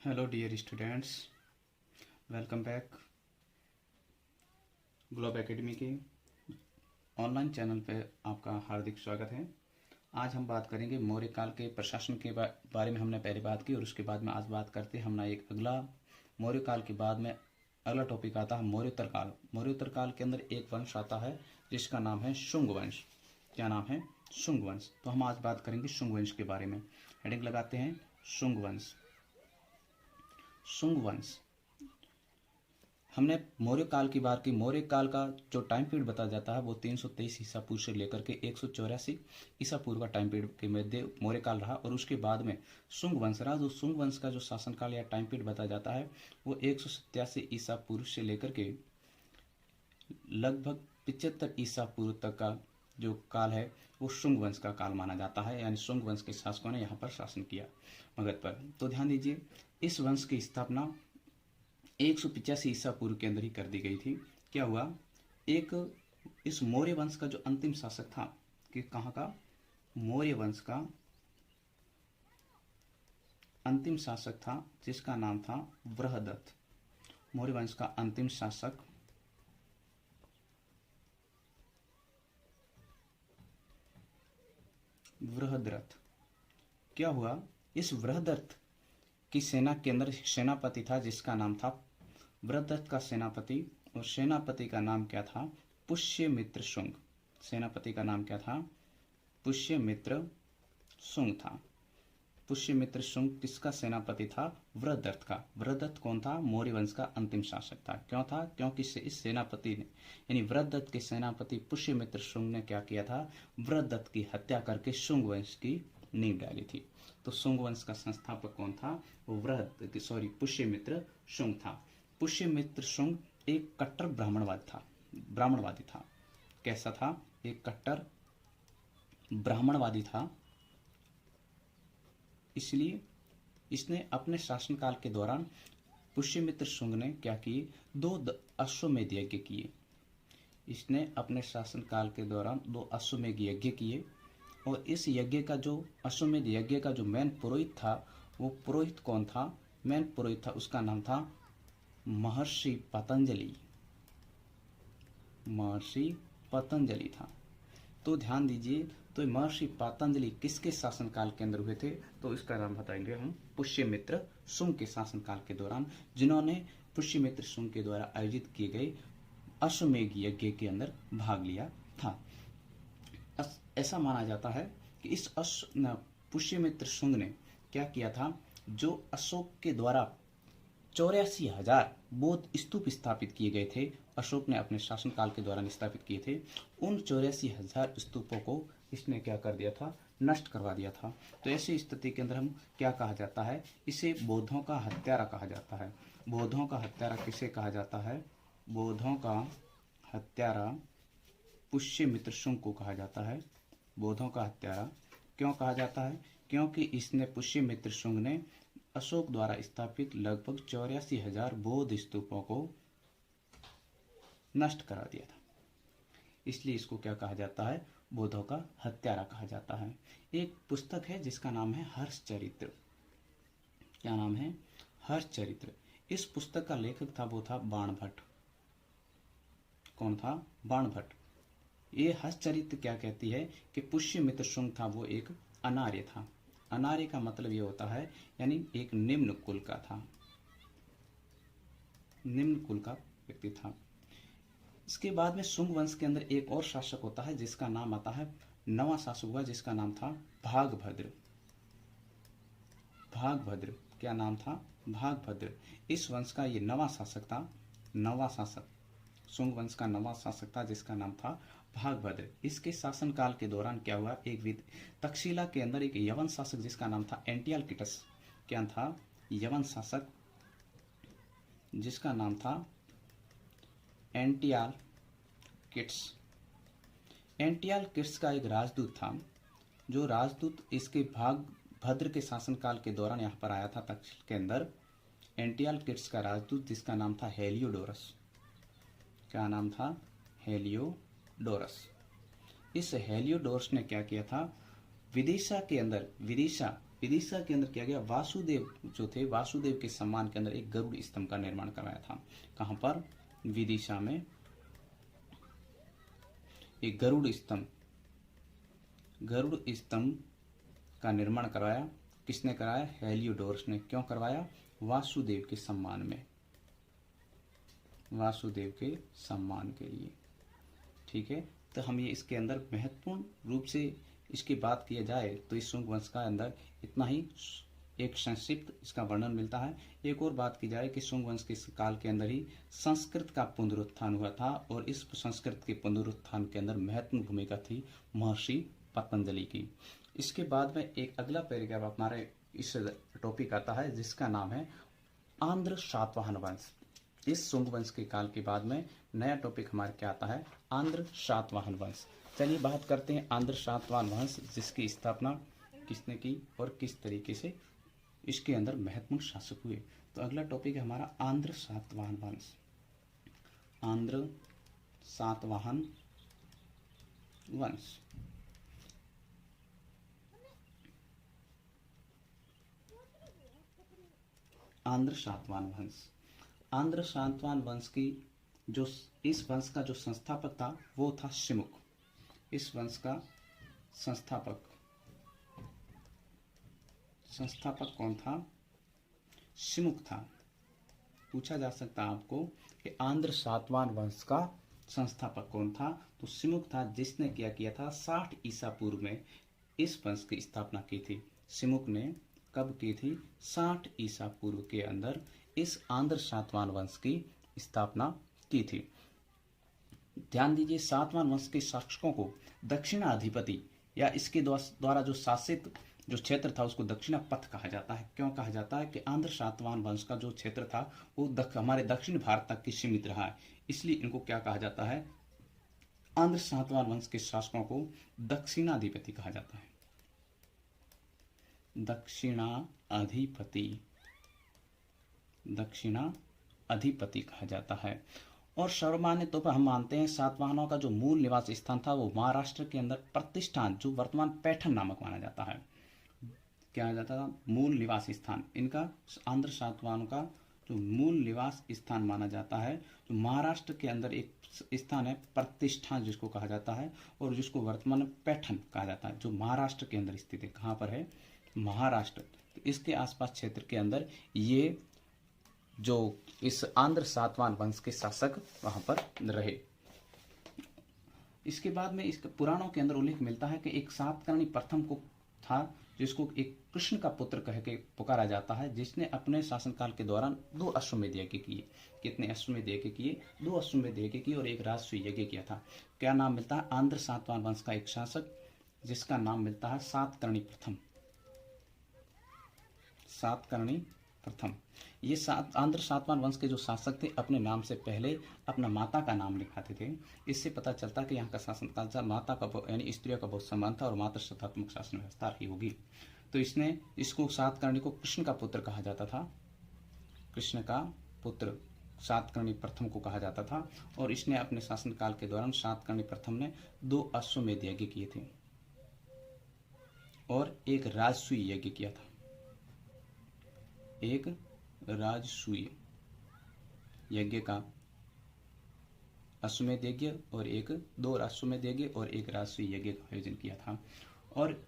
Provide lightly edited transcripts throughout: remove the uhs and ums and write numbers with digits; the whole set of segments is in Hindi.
Hello dear students, welcome back Globe Academy के ऑनलाइन चैनल पे आपका हार्दिक स्वागत है। आज हम बात करेंगे मौर्य काल के प्रशासन के बारे में। हमने पहले बात की और उसके बाद में आज बात करते हैं हम एक अगला मौर्य काल के बाद में अगला टॉपिक आता है मौर्योत्तर काल। मौर्योत्तर काल के अंदर एक वंश आता है जिसका नाम है शुंग वंश। क्या नाम है? शुंग वंश। तो हम आज बात करेंगे शुंग वंश के बारे में। हेडिंग लगाते हैं शुंग वंश। शुंग वंश, हमने मौर्य काल की बात की। मौर्य काल का जो टाइम पीरियड बताया जाता है वो 323 ईसा पूर्व से लेकर के 184 ईसा पूर्व का टाइम पीरियड के मध्य मौर्य काल रहा और उसके बाद में शुंग वंश रहा। जो शुंग वंश का जो शासनकाल या टाइम पीरियड बताया जाता है वो 187 ईसा पूर्व से लेकर के लगभग 75 ईसा पूर्व तक का जो काल है वो शुंग वंश का काल माना जाता है। यानी शुंग वंश के शासकों ने यहाँ पर शासन किया मगध पर। तो ध्यान दीजिए, इस वंश की स्थापना 185 ईसा पूर्व के अंदर ही कर दी गई थी। क्या हुआ, इस मौर्य वंश का जो अंतिम शासक था, कि कहाँ का? मौर्य वंश का अंतिम शासक था जिसका नाम था बृहदत्त। मौर्य वंश का अंतिम शासक बृहदरथ। क्या हुआ, इस बृहदरथ की सेना के अंदर सेनापति था जिसका नाम था बृहदत्त का सेनापति, और सेनापति का नाम क्या था? पुष्यमित्र शुंग। सेनापति का नाम क्या था? पुष्यमित्र शुंग था। पुष्यमित्र शुंग किसका सेनापति था? बृहदत्त का। बृहदत्त कौन था? मौर्य वंश का अंतिम शासक था। क्यों था? क्योंकि इस सेनापति ने, यानी बृहदत्त के सेनापति पुष्यमित्र शुंग ने क्या किया था? बृहदत्त की हत्या करके शुंग वंश की नींव डाली थी। तो शुंग वंश का संस्थापक कौन था? वो पुष्यमित्र शुंग था। पुष्यमित्र शुंग एक कट्टर ब्राह्मणवादी था। कैसा था? एक कट्टर ब्राह्मणवादी था। इसलिए इसने अपने शासनकाल के दौरान पुष्यमित्र शुंग ने क्या किए? 2 अश्वमेध यज्ञ किए। इसने अपने शासनकाल के दौरान 2 अश्वमेध यज्ञ किए, और इस यज्ञ का जो अश्वमेध यज्ञ का जो मेन पुरोहित था, वो पुरोहित कौन था? मेन पुरोहित था, उसका नाम था महर्षि पतंजलि। महर्षि पतंजलि था। तो ध्यान दीजिए, तो महर्षि पतंजलि किसके शासनकाल के अंदर हुए थे? तो इसका नाम बताएंगे हम पुष्यमित्र शुंग के शासनकाल के दौरान, जिन्होंने पुष्यमित्र शुंग के द्वारा आयोजित किए गए अश्वमेध यज्ञ के अंदर भाग लिया था। ऐसा माना जाता है कि इस पुष्यमित्र शुंग ने क्या किया था? जो अशोक के द्वारा 84,000 बौद्ध स्तूप स्थापित किए गए थे, अशोक ने अपने शासनकाल के दौरान स्थापित किए थे, उन 84,000 स्तूपों को इसने क्या कर दिया था? नष्ट करवा दिया था। तो ऐसी स्थिति के अंदर हम क्या कहा जाता है? इसे बौद्धों का हत्यारा कहा जाता है। बौद्धों का हत्यारा किसे कहा जाता है? बौद्धों का हत्यारा पुष्यमित्र शुंग को कहा जाता है। बौद्धों का हत्यारा क्यों कहा जाता है? क्योंकि इसने पुष्यमित्र शुंग ने अशोक द्वारा स्थापित लगभग 84,000 बौद्ध स्तूपों को नष्ट करा दिया था। इसलिए इसको क्या कहा जाता है? बौद्धों का हत्यारा कहा जाता है। एक पुस्तक है जिसका नाम है हर्षचरित्र। क्या नाम है? हर्षचरित्र। इस पुस्तक का लेखक था, वो था बाणभट्ट। कौन था? बाणभट्ट। ये हर्षचरित्र क्या कहती है कि पुष्यमित्र शुंग था वो एक अनार्य था। अनार्य का मतलब ये होता है यानी एक निम्न कुल का था, निम्न कुल का व्यक्ति था। इसके बाद में शुंग वंश के अंदर एक और शासक होता है जिसका नाम आता है, नवा शासक हुआ जिसका नाम था भागभद्र। भागभद्र। क्या नाम था? भागभद्र। इस वंश का ये नवा शासक था। नवा शासक, शुंग वंश का नवा शासक था जिसका नाम था भागभद्र। इसके शासनकाल के दौरान क्या हुआ? तक्षशिला के अंदर एक यवन शासक जिसका नाम था एंटियालकिटस। क्या था? यवन शासक जिसका नाम था एंटियालकिट्स। एंटियालकिट्स का एक राजदूत था, जो राजदूत इसके भागभद्र के शासनकाल के दौरान यहाँ पर आया था तक्षशिला के अंदर। एंटियालकिट्स का राजदूत जिसका नाम था हेलियोडोरस। क्या नाम था? हेलियोडोरस। इस हेलियोडोरस ने क्या किया था? विदिशा के अंदर, विदिशा विदिशा के अंदर किया गया, वासुदेव जो थे, वासुदेव के सम्मान के अंदर एक गरुड़ स्तंभ का निर्माण करवाया था। कहां पर? विदिशा में एक गरुड़ स्तंभ का निर्माण करवाया। किसने कराया? हेलियोडोरस ने। क्यों करवाया? वासुदेव के सम्मान में, वासुदेव के सम्मान के लिए। ठीक है, तो हम ये इसके अंदर महत्वपूर्ण रूप से इसकी बात किया जाए तो इस शुंग वंश का अंदर इतना ही एक संक्षिप्त इसका वर्णन मिलता है। एक और बात की जाए कि शुंग वंश के काल के अंदर ही संस्कृत का पुनरुत्थान हुआ था और इस संस्कृत के पुनरुत्थान के अंदर महत्वपूर्ण भूमिका थी महर्षि पतंजलि की। इसके बाद में एक अगला पैराग्राफ हमारे इस टॉपिक आता है जिसका नाम है आंध्र सातवाहन वंश। इस शुंग वंश के काल के बाद में नया टॉपिक हमारे क्या आता है? आंध्र सातवाहन वंश। चलिए बात करते हैं आंध्र सातवाहन वंश, जिसकी स्थापना किसने की और किस तरीके से इसके अंदर महत्वपूर्ण शासक हुए। तो अगला टॉपिक है हमारा आंध्र सातवाहन वंश। आंध्र सातवाहन वंश। आंध्र सातवाहन वंश। आंध्र सातवाहन वंश की जो इस वंश का जो संस्थापक था वो था शिमुक। इस वंश का संस्थापक कौन था? शिमुक था। पूछा जा सकता है आपको कि आंध्र सातवाहन वंश का संस्थापक कौन था? तो शिमुक था, जिसने क्या किया था? 60 ईसा पूर्व में इस वंश की स्थापना की थी। शिमुक ने कब की थी? 60 ईसा पूर्व के अंदर इस आंध्र सातवाहन वंश की स्थापना की थी। ध्यान दीजिए, सातवाहन वंश के शासकों को दक्षिणाधिपति या इसके द्वारा जो शासित जो क्षेत्र था उसको दक्षिणा पथ कहा जाता है। क्यों कहा जाता है? कि आंध्र सातवाहन वंश का जो क्षेत्र था वो हमारे दक्षिण भारत तक की सीमित रहा है, इसलिए इनको क्या कहा जाता है? आंध्र सातवाहन वंश के शासकों को दक्षिणाधिपति कहा जाता है। दक्षिणाधिपति कहा जाता है। और सर्वमान्य तौर पर हम मानते हैं सातवाहनों का जो मूल निवास स्थान था वो महाराष्ट्र के अंदर प्रतिष्ठान, जो वर्तमान पैठण नामक माना जाता है। क्या जाता था? मूल निवास स्थान इनका, आंध्र सातवाहनों का जो मूल निवास स्थान माना जाता है, जो महाराष्ट्र के अंदर एक स्थान है प्रतिष्ठान जिसको कहा जाता है, और जिसको वर्तमान में पैठण कहा जाता है, जो महाराष्ट्र के अंदर स्थित है। कहाँ पर है? महाराष्ट्र। तो इसके आसपास क्षेत्र के अंदर ये जो इस आंध्र सातवाहन वंश के शासक वहां पर रहे। इसके बाद में इस पुराणों के अंदर उल्लेख मिलता है कि एक सातकर्णी प्रथम को था, जिसको एक कृष्ण का पुत्र कह के पुकारा जाता है, जिसने अपने शासनकाल के दौरान 2 अश्वमेध यज्ञ किए। कितने अश्वमेध यज्ञ किए? 2 अश्वमेध यज्ञ किए और एक राजसूय यज्ञ किया था। क्या नाम मिलता है? आंध्र सातवाहन वंश का एक शासक जिसका नाम मिलता है सातकर्णी प्रथम। सातकर्णी प्रथम। ये आंध्र सातवाहन वंश के जो शासक थे अपने नाम से पहले अपना माता का नाम लिखाते थे। इससे पता चलता कि यहाँ का शासनकाल था, माता का यानी स्त्रियों का बहुत सम्मान था और मातृसत्तात्मक शासन व्यवस्था रही होगी। तो इसको सातकर्णी को कृष्ण का पुत्र कहा जाता था। कृष्ण का पुत्र सातकर्णी प्रथम को कहा जाता था। और इसने अपने शासनकाल के दौरान सातकर्णी प्रथम ने 2 अश्वमेध यज्ञ किए थे और एक राजसूय यज्ञ किया था। एक राजसूय यज्ञ का अश्वमेध यज्ञ और 2 अश्वमेध यज्ञ और एक राजसूय यज्ञ का आयोजन किया था। और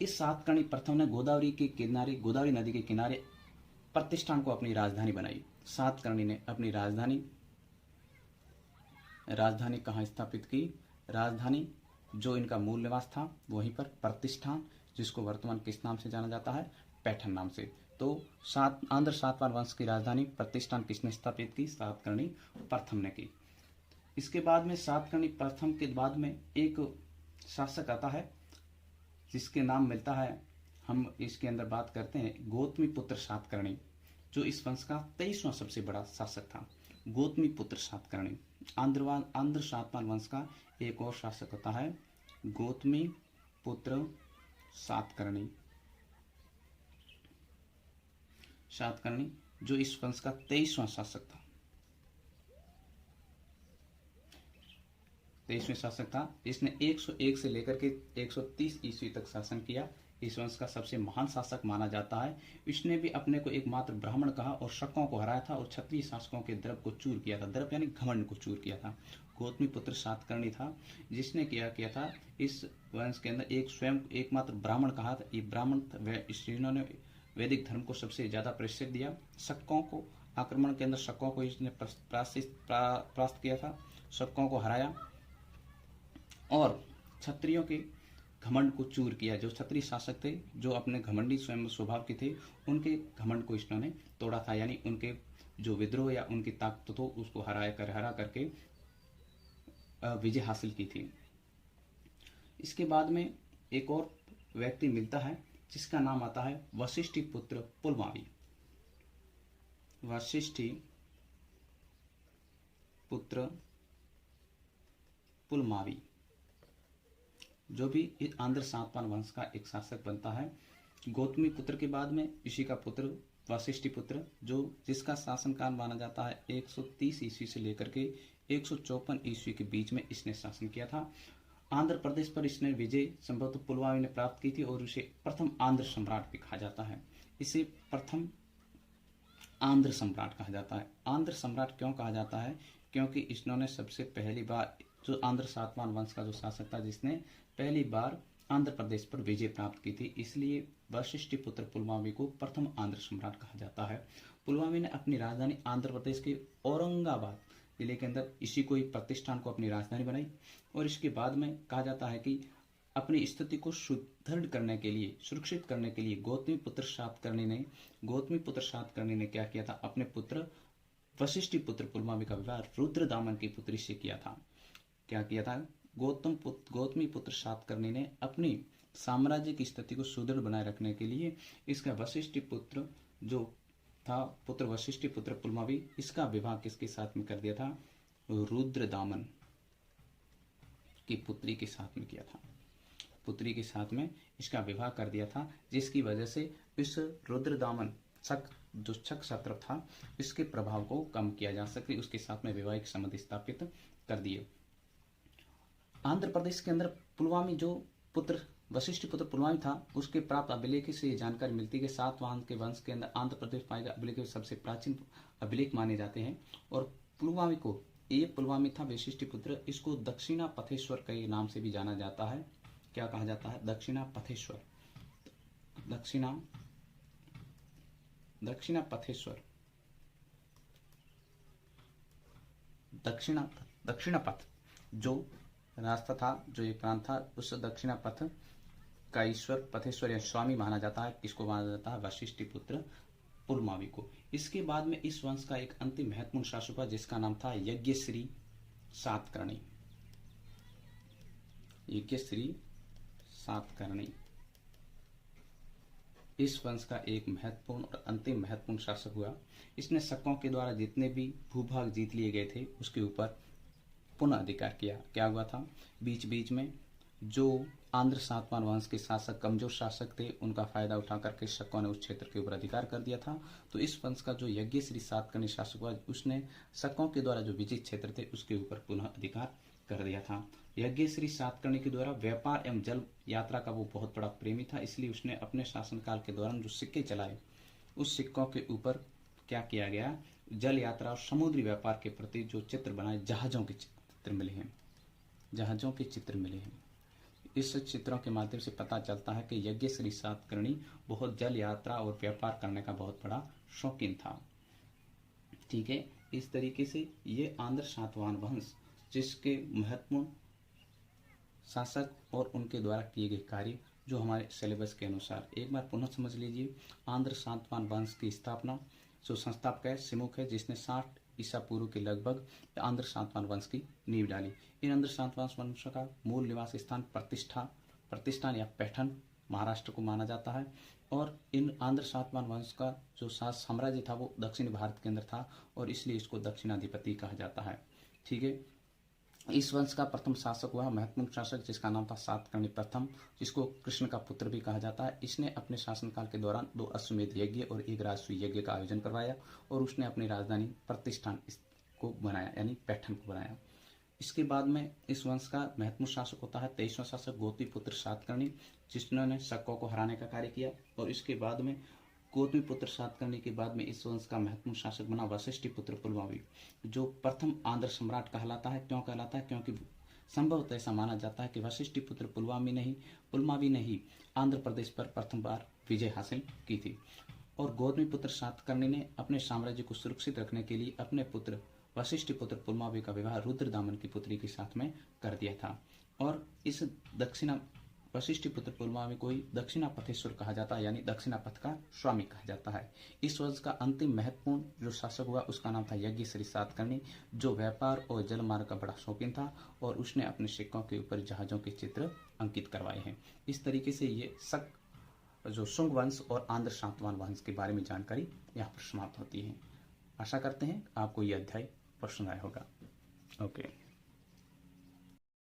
इस सातकर्णी प्रथम ने गोदावरी नदी के किनारे प्रतिष्ठान को अपनी राजधानी बनाई। सातकर्णी ने अपनी राजधानी कहाँ स्थापित की? राजधानी जो इनका मूल निवास था वहीं पर प्रतिष्ठान, जिसको वर्तमान किस नाम से जाना जाता है? पैठण नाम से। तो आंध्र सातवाहन वंश की राजधानी प्रतिष्ठान किसने स्थापित की? सातकर्णी प्रथम ने की। इसके बाद में सातकर्णी प्रथम के बाद में एक शासक आता है जिसके नाम मिलता है, हम इसके अंदर बात करते हैं गौतमी पुत्र सातकर्णी, जो इस वंश का 23वां सबसे बड़ा शासक था। गौतमी पुत्र सातकर्णी। आंध्र सातवाहन वंश का एक और शासक होता है गौतमी पुत्र सातकर्णी, जो इस वंश का 23वां शासक था। 23वें शासक था। इसने 101 से लेकर के 130 ईस्वी तक शासन किया। इस वंश का सबसे महान शासक माना जाता है। इसने भी अपने को एकमात्र ब्राह्मण कहा और शकों को हराया था और क्षत्रिय शासकों के द्रव को चूर किया था। द्रव यानी घमंड को चूर किया था। गौतमी पुत्र सातकर्णी था जिसने किया था इस वंश के अंदर एक स्वयं एकमात्र ब्राह्मण कहा था। ये ब्राह्मण इन्होंने वैदिक धर्म को सबसे ज्यादा प्रसिद्ध दिया। शकों को आक्रमण के अंदर शकों को इसने परास्त किया था, शकों को हराया और क्षत्रियों के घमंड को चूर किया। जो क्षत्रिय शासक थे जो अपने घमंडी स्वयं स्वभाव के थे उनके घमंड को इन्होंने तोड़ा था, यानी उनके जो विद्रोह या उनकी ताकत हो उसको हरा करके विजय हासिल की थी। इसके बाद में एक और व्यक्ति मिलता है जिसका नाम आता है वशिष्ठी पुत्र पुलमावी। वशिष्ठी पुत्र पुलमावी जो भी इस आंध्र सातवाहन वंश का एक शासक बनता है। गौतमी पुत्र के बाद में इसी का पुत्र वशिष्ठी पुत्र जो जिसका शासनकाल माना जाता है 130 ईस्वी से लेकर के 154 ईस्वी के बीच में इसने शासन किया था। आंध्र प्रदेश पर इसने विजय संभवतः पुलमावी ने प्राप्त की थी और इसे प्रथम आंध्र सम्राट भी कहा जाता है। इसे प्रथम आंध्र सम्राट कहा जाता है। आंध्र सम्राट क्यों कहा जाता है? क्योंकि इन्होंने सबसे पहली बार जो आंध्र सातवाहन वंश का जो शासक था जिसने पहली बार आंध्र प्रदेश पर विजय प्राप्त की थी, इसलिए वशिष्ठी पुत्र पुलमावी को प्रथम आंध्र सम्राट कहा जाता है। पुलमावी ने अपनी राजधानी आंध्र प्रदेश के औरंगाबाद जिले के अंदर इसी को ही प्रतिष्ठान को अपनी राजधानी बनाई और इसके बाद में कहा जाता है कि अपनी स्थिति को सुदृढ़ करने के लिए, सुरक्षित करने के लिए गौतमी पुत्र सातकर्णी ने क्या किया था? अपने पुत्र वशिष्ठी पुत्र पुलमावी का विवाह रुद्रदामन की पुत्री से किया था। क्या किया था? गौतमी पुत्र सातकर्णी ने अपनी साम्राज्य की स्थिति को सुदृढ़ बनाए रखने के लिए इसका वशिष्ठी पुत्र जो था पुत्र वशिष्ठी पुत्र पुलमावी, इसका विवाह किसके साथ में कर दिया था? रुद्रदामन की पुत्री के साथ में किया था। पुत्री के साथ में इसका विवाह कर दिया था, जिसकी वजह से इस रुद्रदामन जो शक क्षत्र था इसके प्रभाव को कम किया जा सके, उसके साथ में वैवाहिक संबंध स्थापित कर दिए। आंध्र प्रदेश के अंदर पुलमावी जो पुत्र वशिष्ठ पुत्र पुलमावी था उसके प्राप्त अभिलेख से ये जानकारी मिलती है कि सातवाहन के वंश के अंदर आंध्र प्रदेश पाए गए अभिलेख सबसे प्राचीन अभिलेख माने जाते हैं। और पुलमावी को ये पुलमावी था वशिष्ठ पुत्र, इसको दक्षिणा पथेश्वर के नाम से भी जाना जाता है। क्या कहा जाता है? दक्षिणा पथेश्वर। दक्षिणा पथेश्वर, दक्षिणा पथ जो रास्ता था, जो ये प्रांत था, उस दक्षिणा पथ का ईश्वर पथेश्वर या स्वामी माना जाता है। किसको माना जाता है? वशिष्ठी पुत्र पुलमावी को। इसके बाद में इस वंश का एक अंतिम महत्वपूर्ण शासक हुआ जिसका नाम था यज्ञश्री सातकर्णी। यज्ञश्री सातकर्णी इस वंश का एक महत्वपूर्ण और अंतिम महत्वपूर्ण शासक हुआ। इसने शकों के द्वारा जितने भी भूभाग जीत लिए गए थे उसके ऊपर पुनः अधिकार किया। क्या हुआ था? बीच बीच में जो आंध्र सातवाहन वंश के शासक कमजोर शासक थे उनका फायदा उठा करके शकों ने उस क्षेत्र के ऊपर अधिकार कर दिया था। तो इस वंश का जो यज्ञश्री सातकर्णी शासक हुआ उसने शकों के द्वारा जो विजित क्षेत्र थे उसके ऊपर पुनः अधिकार कर दिया था। यज्ञश्री सातकर्णी के द्वारा व्यापार एवं जल यात्रा का वो बहुत बड़ा प्रेमी था, इसलिए उसने अपने शासनकाल के दौरान जो सिक्के चलाए उस सिक्कों के ऊपर क्या किया गया? जल यात्रा और समुद्री व्यापार के प्रति जो चित्र बनाए, जहाजों के चित्र मिले हैं। इस चित्रों के माध्यम से पता चलता है कि यज्ञश्री सातकर्णी बहुत जल यात्रा और व्यापार करने का बहुत बड़ा शौकीन था। ठीक है, इस तरीके से ये आंध्र सातवाहन वंश जिसके महत्वपूर्ण शासक और उनके द्वारा किए गए कार्य जो हमारे सिलेबस के अनुसार एक बार पुनः समझ लीजिए। आंध्र सातवाहन वंश की स्थापना जो संस्थापक है सिमुक है, जिसने 60 ईसा पूर्व के लगभग आंध्र सातवाहन वंश की नींव डाली। इन आंध्र सातवाहन वंश का मूल निवास स्थान प्रतिष्ठान या पैठन महाराष्ट्र को माना जाता है। और इन आंध्र सातवाहन वंश का जो साम्राज्य था वो दक्षिण भारत के अंदर था और इसलिए इसको दक्षिणाधिपति कहा जाता है। ठीक है, इस वंश का प्रथम शासक हुआ महत्वपूर्ण शासक जिसका नाम था सातकर्णी प्रथम, जिसको कृष्ण का पुत्र भी कहा जाता है। इसने अपने शासनकाल के दौरान 2 अश्वमेध यज्ञ और 1 राजसूय यज्ञ का आयोजन करवाया और उसने अपनी राजधानी प्रतिष्ठान को बनाया, यानी पैठन को बनाया। इसके बाद में इस वंश का महत्वपूर्ण शासक होता है 23वां शासक गौतमीपुत्र सातकर्णी, जिन्होंने शकों को हराने का कार्य किया। और इसके बाद में गौतमीपुत्र सातकर्णी के बाद में इस वंश का महत्वपूर्ण शासक बना वशिष्ठिपुत्र पुलमावी, जो प्रथम आंध्र सम्राट कहलाता है। क्यों कहलाता है? क्योंकि संभवतः ऐसा माना जाता है कि वशिष्ठिपुत्र पुलमावी ने ही आंध्र प्रदेश पर प्रथम बार विजय हासिल की थी। और गौतमीपुत्र सातकर्णी ने अपने साम्राज्य को सुरक्षित रखने के लिए अपने पुत्र वशिष्ठिपुत्र पुलमावी का विवाह रुद्रदामन की पुत्री के साथ में कर दिया था। और इस वशिष्ठिपुत्र पुलमावी को ही दक्षिणापथेश्वर कहा जाता है, यानी दक्षिणापथ का स्वामी कहा जाता है। इस वंश का अंतिम महत्वपूर्ण जो शासक हुआ उसका नाम था यज्ञश्री सातकर्णी, जो व्यापार और जलमार्ग का बड़ा शौकीन था और उसने अपने सिक्कों के ऊपर जहाजों के चित्र अंकित करवाए हैं। इस तरीके से ये जो शुंग वंश और आंध्र सातवाहन वंश के बारे में जानकारी यहाँ पर समाप्त होती है। आशा करते हैं आपको ये अध्याय पसंद आया होगा। ओके।